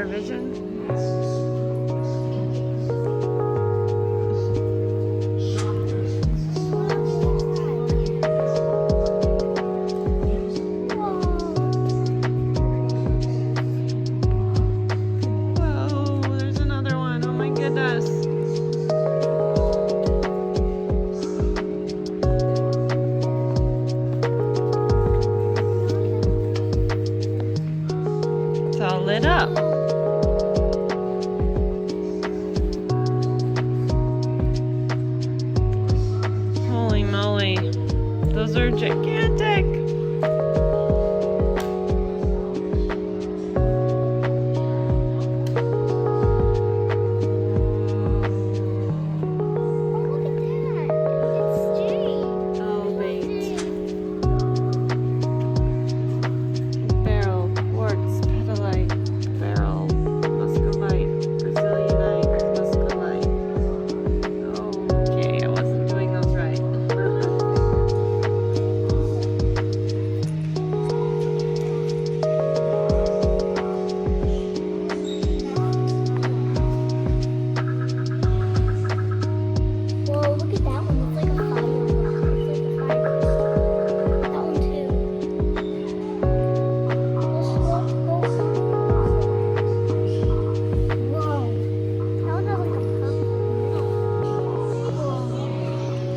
vision. Whoa, there's another one. Oh my goodness. It's all lit up. Holy moly. Those are gigantic.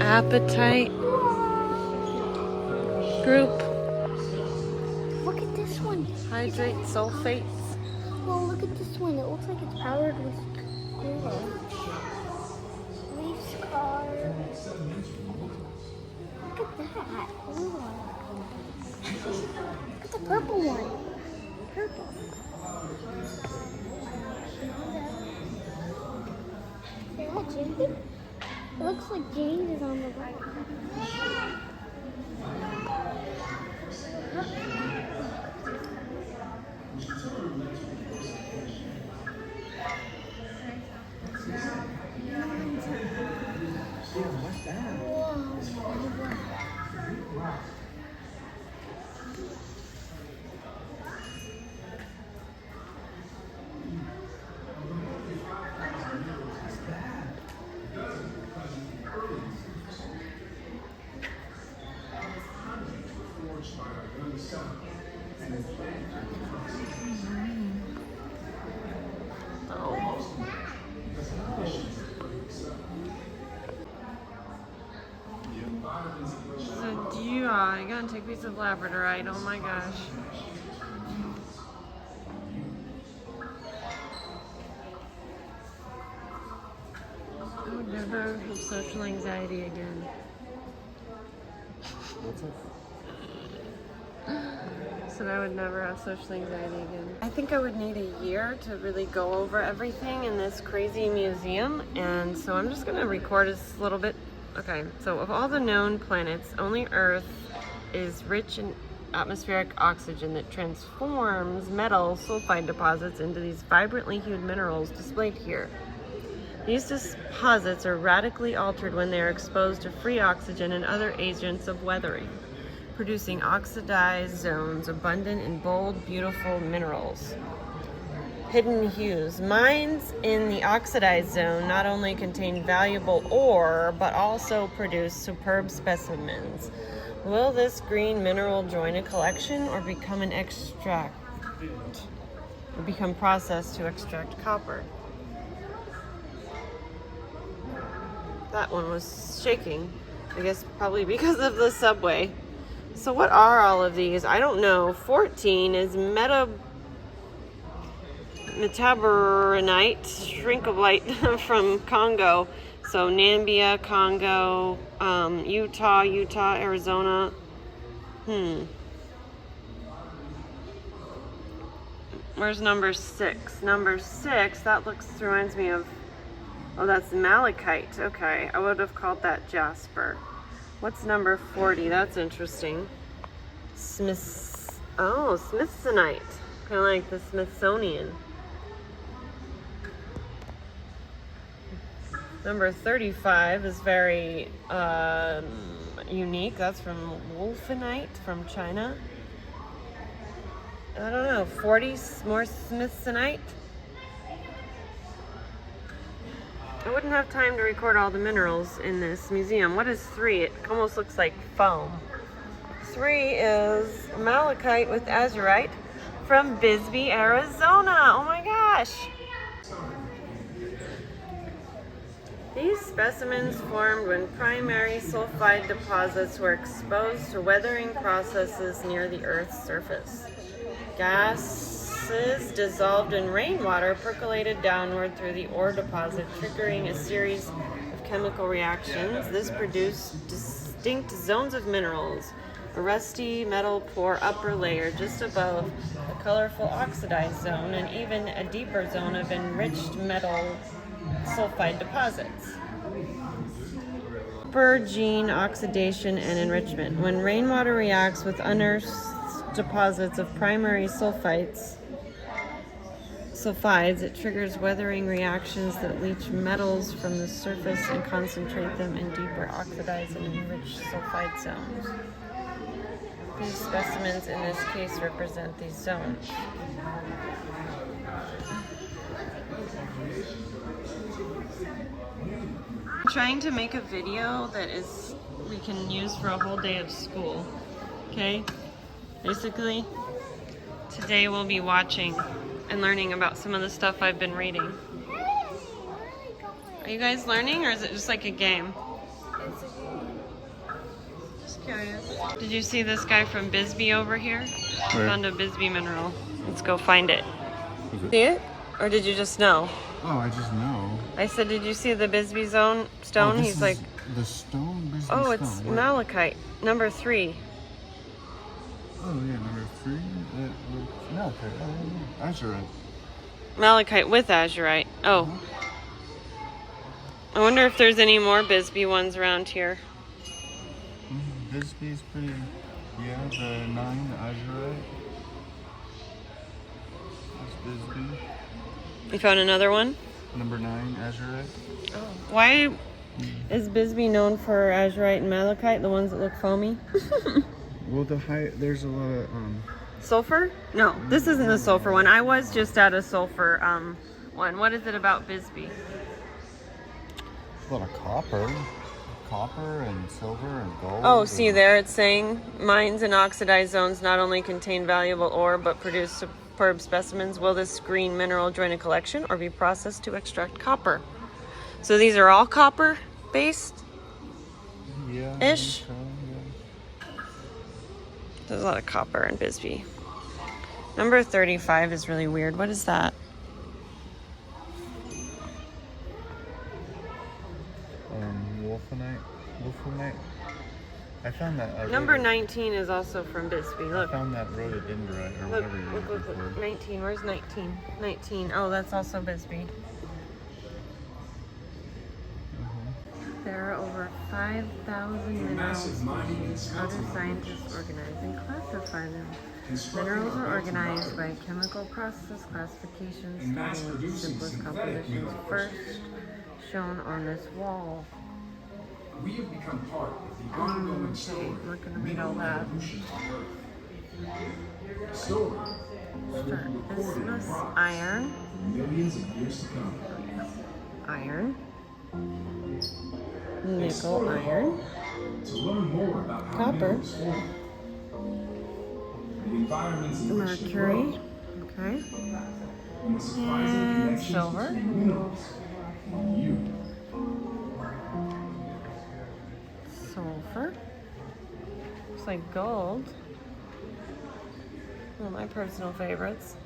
Appetite group. Look at this one. Hydrate sulfates. Well, look at this one. It looks like it's powered with cola. Leaf scar. Look at that. Blue one. Look at the purple one. Purple. Yeah, James. It looks like James is on the right. I gotta take a piece of labradorite. Oh my gosh. I would never have social anxiety again. Said I would never have social anxiety again. I think I would need a year to really go over everything in this crazy museum, and so I'm just gonna record a little bit. Okay, so of all the known planets, only Earth is rich in atmospheric oxygen that transforms metal sulfide deposits into these vibrantly hued minerals displayed here. These deposits are radically altered when they are exposed to free oxygen and other agents of weathering, producing oxidized zones abundant in bold, beautiful minerals. Hidden hues. Mines in the oxidized zone not only contain valuable ore, but also produce superb specimens. Will this green mineral join a collection or become an extract? Or become processed to extract copper? That one was shaking. I guess probably because of the subway. So what are all of these? I don't know. 14 is metaboronite, shrinkable from Congo. So Nambia, Congo, Utah, Arizona. Where's number 6? Number 6, that reminds me of, oh, that's malachite. Okay, I would have called that jasper. What's number 40? That's interesting. Smithsonite. Kind of like the Smithsonian. Number 35 is very unique. That's from wolfenite from China. I don't know, 40 more Smithsonite. I wouldn't have time to record all the minerals in this museum. What is 3? It almost looks like foam. 3 is malachite with azurite from Bisbee, Arizona. Oh my gosh. These specimens formed when primary sulfide deposits were exposed to weathering processes near the Earth's surface. Gases dissolved in rainwater percolated downward through the ore deposit, triggering a series of chemical reactions. This produced distinct zones of minerals, a rusty metal poor upper layer just above a colorful oxidized zone, and even a deeper zone of enriched metal sulfide deposits. Copper gene oxidation and enrichment. When rainwater reacts with unearthed deposits of primary sulfides, it triggers weathering reactions that leach metals from the surface and concentrate them in deeper oxidized and enriched sulfide zones. These specimens in this case represent these zones. I'm trying to make a video that we can use for a whole day of school. Okay? Basically, today we'll be watching and learning about some of the stuff I've been reading. Are you guys learning, or is it just like a game? Just curious. Did you see this guy from Bisbee over here? Where? Found a Bisbee mineral. Let's go find it. See it? Or did you just know? Oh, I just know. I said, did you see the Bisbee stone? Oh, He's like, the stone? Bisbee oh, stone. it's Where? malachite, number 3. Oh, yeah, number 3. Malachite. Oh, yeah. Azurite. Malachite with azurite. Oh. I wonder if there's any more Bisbee ones around here. Bisbee's pretty. Yeah, the 9, the azurite. That's Bisbee. You found another one? Number 9, azurite. Oh. Why is Bisbee known for azurite and malachite, the ones that look foamy? Well, there's a lot of Sulfur? No, this isn't the sulfur one. I was just at a sulfur one. What is it about Bisbee? a lot of copper and silver and gold. Oh, see there, it's saying mines and oxidized zones not only contain valuable ore but produce superb specimens. Will this green mineral join a collection or be processed to extract copper? So these are all copper based? Yeah. Ish? So, yeah. There's a lot of copper in Bisbee. Number 35 is really weird. What is that? Wolfenite. I found that. Number 19 is also from Bisbee. I Look. found that rhododendrite or whatever you Look. look for. 19. Where's 19? 19. Oh, that's also Bisbee. There are over 5,000 minerals. How do scientists organize and classify them? Minerals are organized by chemical process classifications, starting with the simplest compositions first, shown on this wall. We have become part of the ongoing story I'm not going to read all that. story Start. Bismuth, iron, millions of years to come. iron, nickel, iron, To learn more about how copper, minerals form, the environments in which they grow, mercury, okay, and the surprising and connections silver. between minerals and you. Sulfur. Looks like gold. One of my personal favorites.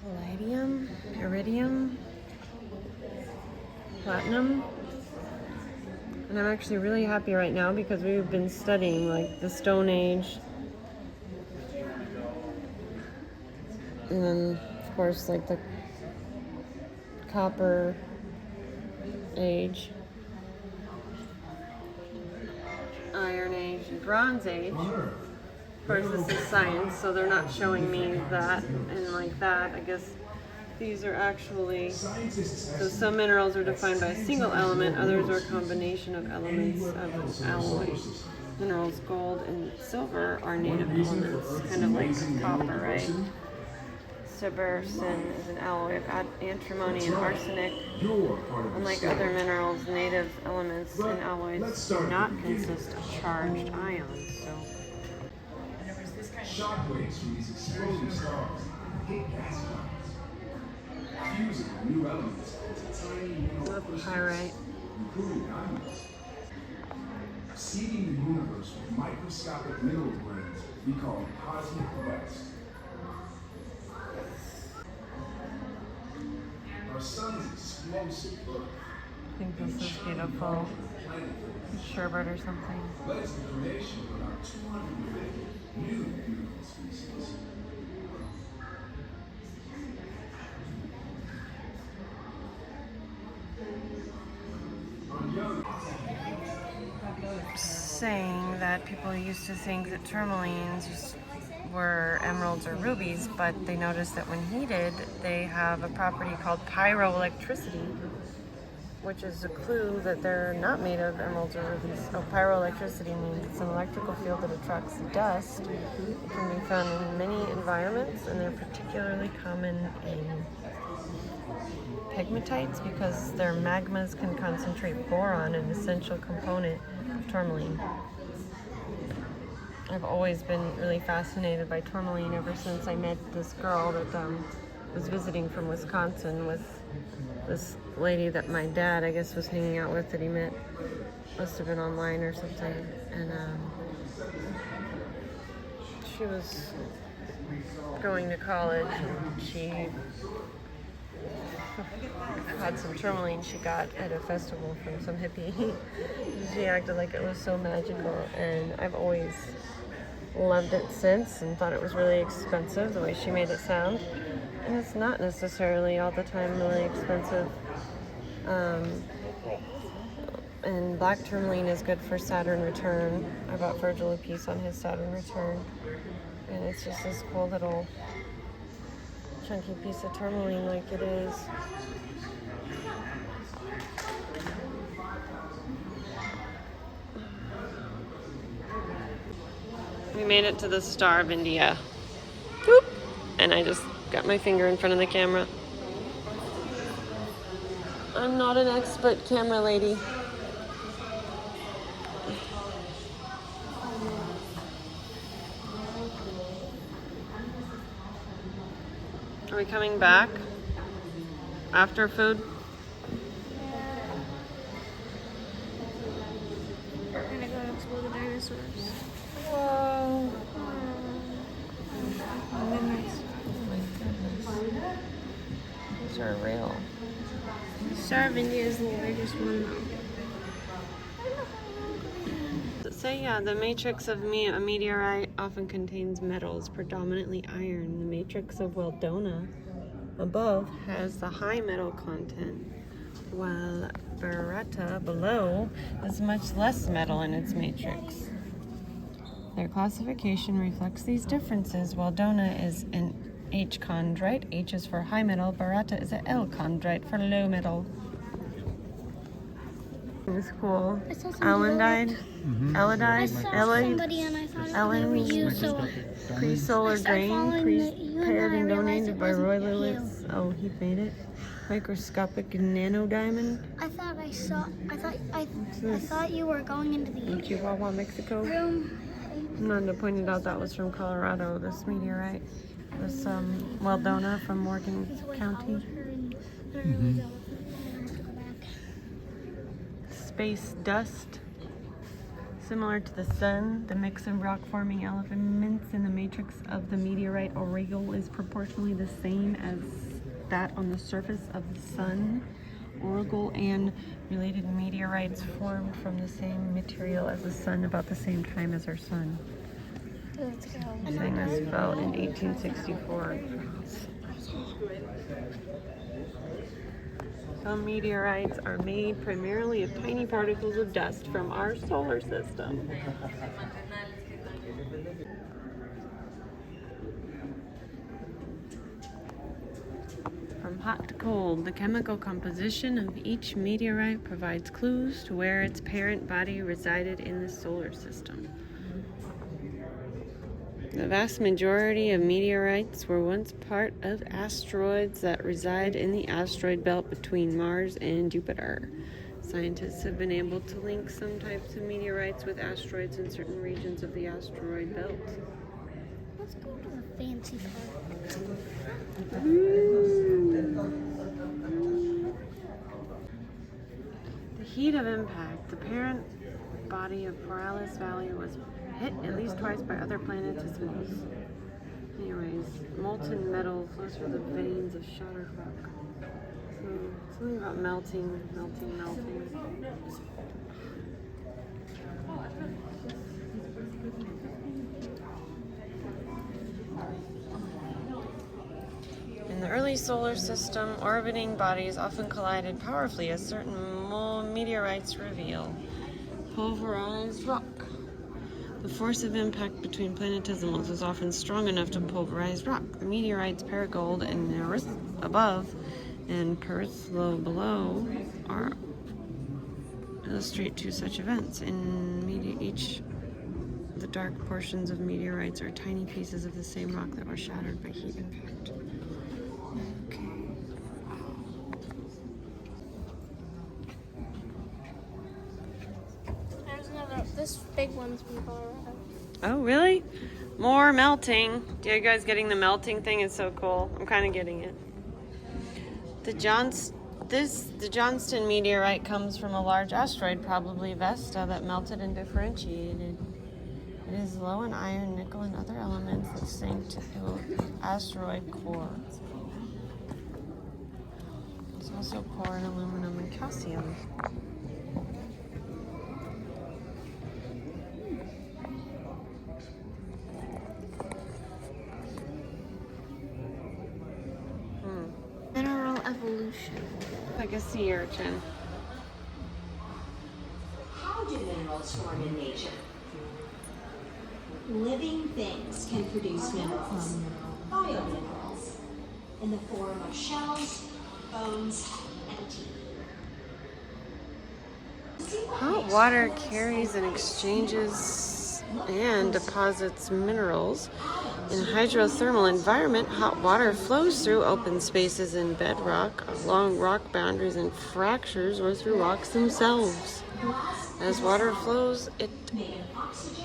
Palladium, iridium, platinum. And I'm actually really happy right now because we've been studying like the Stone Age. And then of course like the Copper Age. Iron Age and Bronze Age. Of course, this is science, so they're not showing me that and like that. I guess these are actually, so some minerals are defined by a single element, others are a combination of elements of an alloy. Minerals gold and silver are native elements, kind of like copper, right? Sibersin is an alloy of antimony and arsenic. You're part of the Unlike story. other minerals, native elements and alloys do not consist of charged ions. So, Shockwaves from these exploding stars hit gas clouds, fusing new elements into tiny mineral pyrite. including diamonds. Seeding the universe with microscopic mineral grains we call cosmic dust. Our sun's explosive birth I think this is beautiful. Sherbet or something. led to the creation of about 250 new beautiful species. Saying that people used to think that tourmalines were emeralds or rubies, but they noticed that when heated, they have a property called pyroelectricity, which is a clue that they're not made of emeralds or rubies. So pyroelectricity means it's an electrical field that attracts dust. It can be found in many environments, and they're particularly common in pegmatites because their magmas can concentrate boron, an essential component of tourmaline. I've always been really fascinated by tourmaline ever since I met this girl that was visiting from Wisconsin with this lady that my dad, I guess, was hanging out with that he met. Must have been online or something. And she was going to college and she had some tourmaline she got at a festival from some hippie. She acted like it was so magical, and I've always loved it since and thought it was really expensive the way she made it sound. And it's not necessarily all the time really expensive. And black tourmaline is good for Saturn return. I bought Virgil a piece on his Saturn return, and it's just this cool little chunky piece of tourmaline like it is. We made it to the Star of India. Whoop! And I just got my finger in front of the camera. I'm not an expert camera lady. Are we coming back after food? We're gonna go explore the dinosaurs. Whoa. Oh, goodness. Oh my goodness. These are real. Star of India is the largest one, though. So yeah, the matrix of a meteorite often contains metals, predominantly iron. The matrix of Weldona above has the high metal content, while Beretta below has much less metal in its matrix. Their classification reflects these differences. Weldona is an H chondrite. H is for high metal. Beretta is an L chondrite for low metal. It's cool. I saw some Allandine, I Elladite, saw Elite, somebody and I thought it Ellen, was you, so pre-solar I started grain, following you and prepared I and realized donated it by Roy wasn't you. Lillis. Oh, he made it. Microscopic nanodiamond I thought you were going into in the Chihuahua, Mexico. room. Nanda pointed out that was from Colorado, this meteorite. This Weldona from Morgan County. Space dust. Similar to the sun, the mix of rock-forming elements in the matrix of the meteorite auricle is proportionally the same as that on the surface of the sun. Auricle and related meteorites formed from the same material as the sun about the same time as our sun. Let's go. This thing was built in 1864. Some meteorites are made primarily of tiny particles of dust from our solar system. From hot to cold, the chemical composition of each meteorite provides clues to where its parent body resided in the solar system. The vast majority of meteorites were once part of asteroids that reside in the asteroid belt between Mars and Jupiter. Scientists have been able to link some types of meteorites with asteroids in certain regions of the asteroid belt. Let's go to the fancy part. The heat of impact. The parent body of Borealis Valley was hit at least twice by other planetesimals. Anyways, molten metal flows through the veins of shattered rock. So, something about melting. In the early solar system, orbiting bodies often collided powerfully, as certain meteorites reveal. Pulverized rock. The force of impact between planetesimals was often strong enough to pulverize rock. The meteorites Paragold and Nereus above and Perslow below illustrate two such events. In each of the dark portions of meteorites are tiny pieces of the same rock that were shattered by heat impact. Okay. There's another. This big one's from Colorado. Oh, really? More melting. Do you guys getting the melting thing? It's so cool. I'm kind of getting it. The Johnston meteorite comes from a large asteroid, probably Vesta, that melted and differentiated. It is low in iron, nickel, and other elements that sink to the asteroid core. It's also poor in aluminum and calcium. Mineral evolution. Like a sea urchin. How do minerals form in nature? Living things can produce minerals, biominerals, in the form of shells, bones, and teeth. Hot water carries and exchanges and deposits minerals. In a hydrothermal environment, hot water flows through open spaces in bedrock, along rock boundaries and fractures, or through rocks themselves. As water flows, it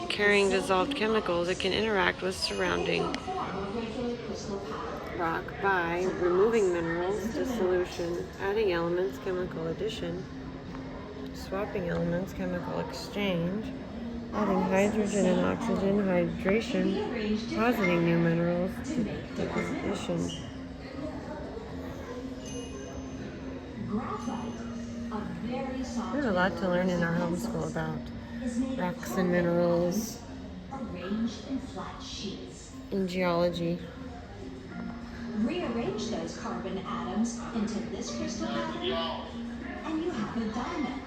carrying dissolved chemicals, it can interact with surrounding rock by removing minerals, dissolution, adding elements, chemical addition, swapping elements, chemical exchange, adding hydrogen and oxygen, hydration, depositing new minerals, deposition. There's a lot to learn in our homeschool about rocks and minerals in geology. Rearrange those carbon atoms into this crystal pattern, and you have a diamond.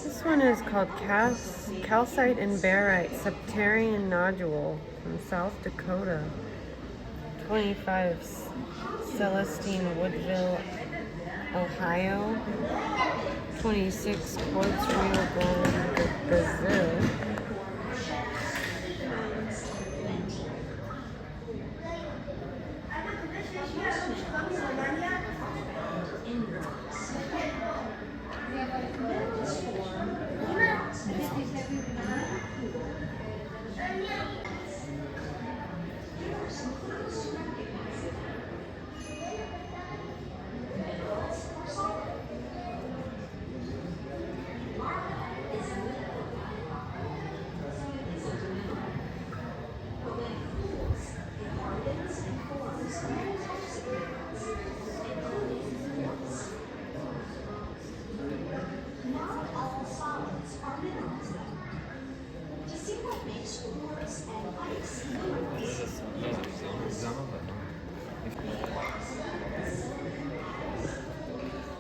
This one is called calcite and barite septarian nodule from South Dakota. 25 Celestine Woodville, Ohio. 26 Quartz Rio Grande, Brazil.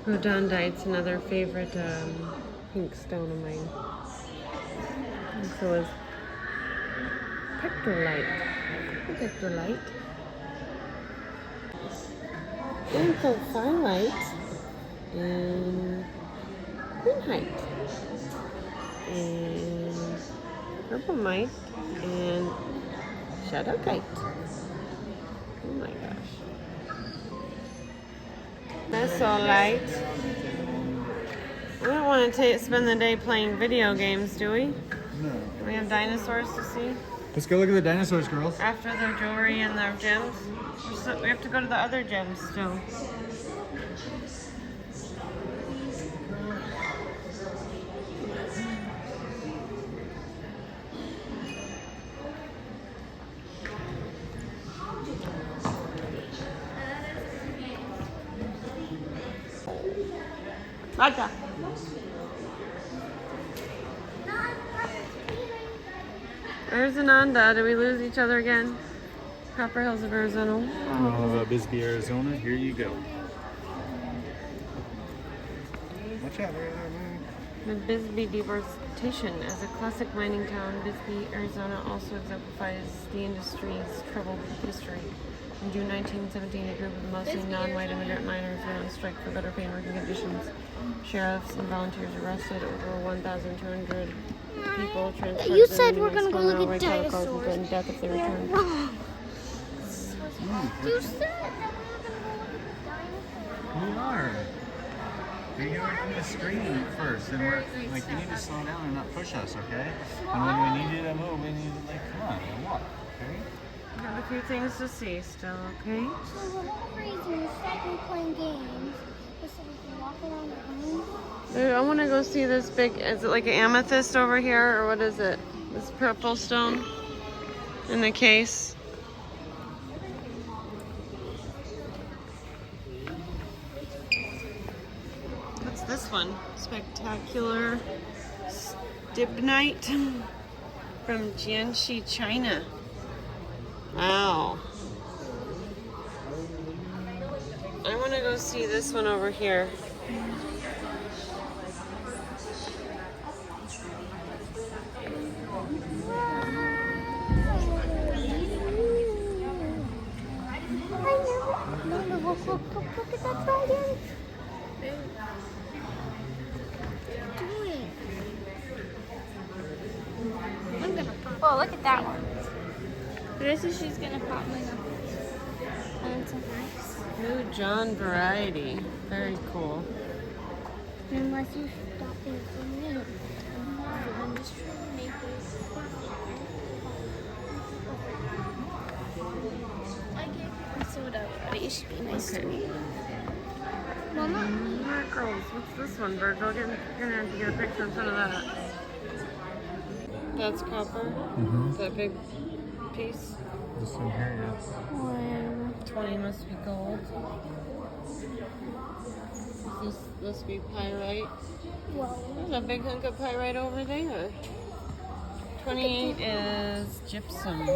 Rhodonite's another favorite pink stone of mine. And so is pectorite. Pectorite. Anthrophyllite. and greenhite and purple mite and shadowkite. Oh my gosh. That's so light. We don't want to spend the day playing video games, do we? No. We have dinosaurs to see Let's go look at the dinosaurs, girls. after their jewelry and their gems. We have to go to the other gems still. Vodka. There's Ananda. Did we lose each other again? Copper Hills of Arizona. Oh, Bisbee, Arizona. Here you go. Watch out, right there, man. The Bisbee deforestation as a classic mining town, Bisbee, Arizona also exemplifies the industry's troubled history. In June 1917, a group of mostly non-white immigrant miners went on strike for better pay and working conditions. Sheriffs and volunteers arrested over 1,200 people. Transported You them said to we're gonna go Mexico look at railway protocols and dinosaurs. threatened death if they returned. You said that we're We are. You're going from the screen first, and we're like, you need to slow down and not push us, okay? And when we need you to move, we need to like, come on, and walk, okay? We have a few things to see still, okay? So the whole reason we started playing games was so we can walk around the room. Dude, I want to go see this big, is it like an amethyst over here, or what is it? This purple stone in the case. What's this one? Spectacular stibnite from Jiangxi, China. Wow. I want to go see this one over here. Look at that dragon. I'm gonna pop. Oh, look at that one. This is she's gonna pop my nose. That's nice. New John variety. Very cool. Unless you stop it for me. I'm just trying to make this. I gave you soda already. You should be nice to me. Mama? Alright, girls, what's this one, Virgo? You're gonna have to get a picture in front of that. That's copper. That big piece. This one here, yes. Whatever. 20 must be gold. This must be pyrite. Well, There's a big hunk of pyrite over there. 28 is gypsum.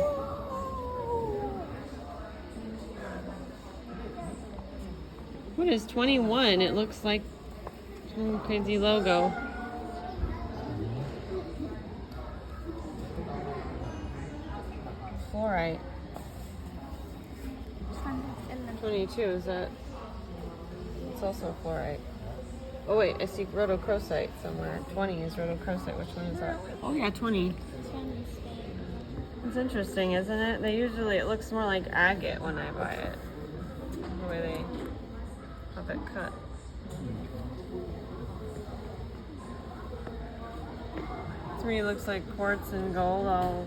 What is 21? It looks like some crazy logo. Fluorite. 22, is that? It's also fluorite. Oh wait, I see rhodochrosite somewhere. 20 is rhodochrosite. Which one is that? Oh yeah, 20. It's interesting, isn't it? It looks more like agate when I buy it. The way they have it cut. To me, it looks like quartz and gold. All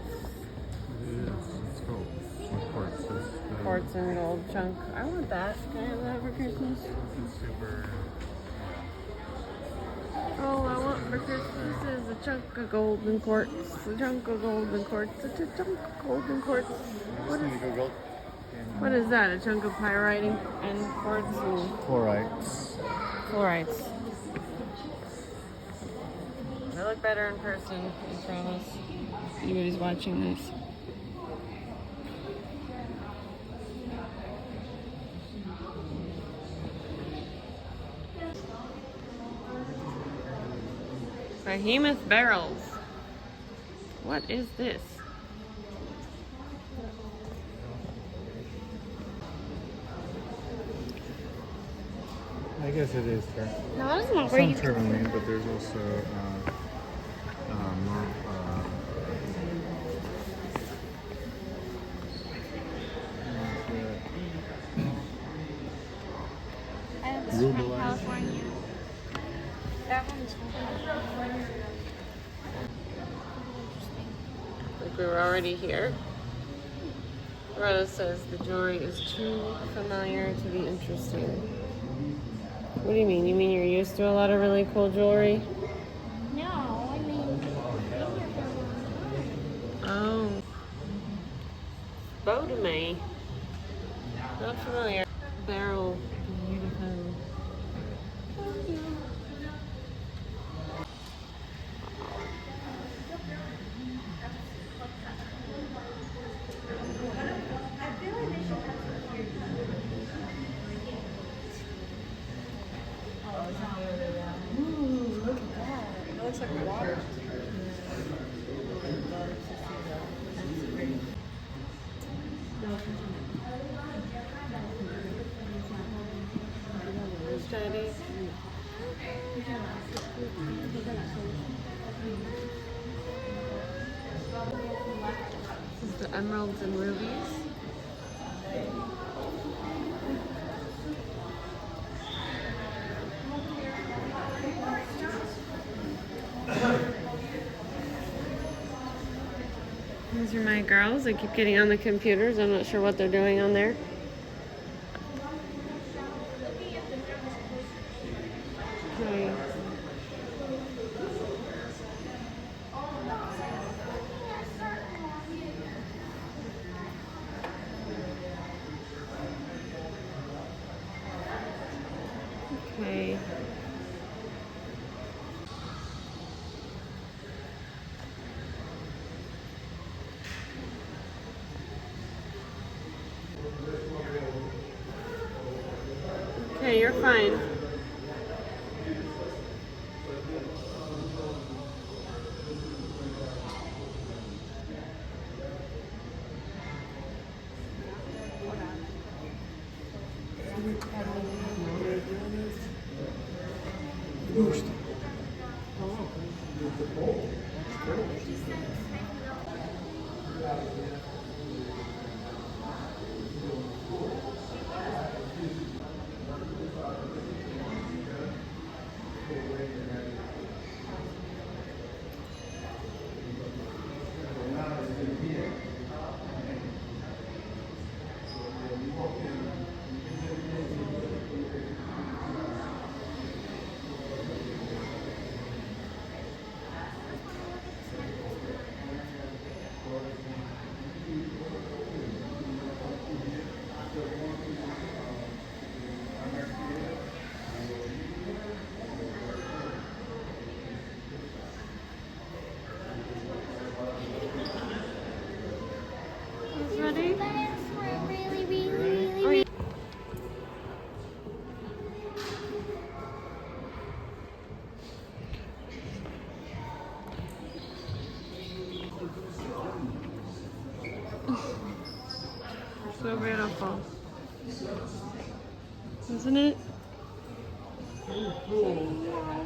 It is. It's gold. Of course. It's quartz and gold chunk. I want that. Can I have that for Christmas? It's super. All I want for Christmas is a chunk of golden quartz. A chunk of golden quartz. It's a chunk of golden quartz. What is that? A chunk of pyrite and quartz and Chlorites. fluorites. They look better in person, I promise. Anybody's watching this. Behemoth barrels. What is this? I guess it is. No, it's not where Some you Tourmaline, but there's also more. I have this from California. That one's from California. Like we were already here. Rhoda says the jewelry is too familiar to be interesting. What do you mean? You mean you're used to a lot of really cool jewelry? No, I mean, Oh. Bow to me. Not familiar. Barrel. Beautiful. Steady. This is the emeralds and rubies. These are my girls. They keep getting on the computers. I'm not sure what they're doing on there. Okay. Okay. Okay, you're fine. Ready? really. So beautiful. Isn't it? Yeah.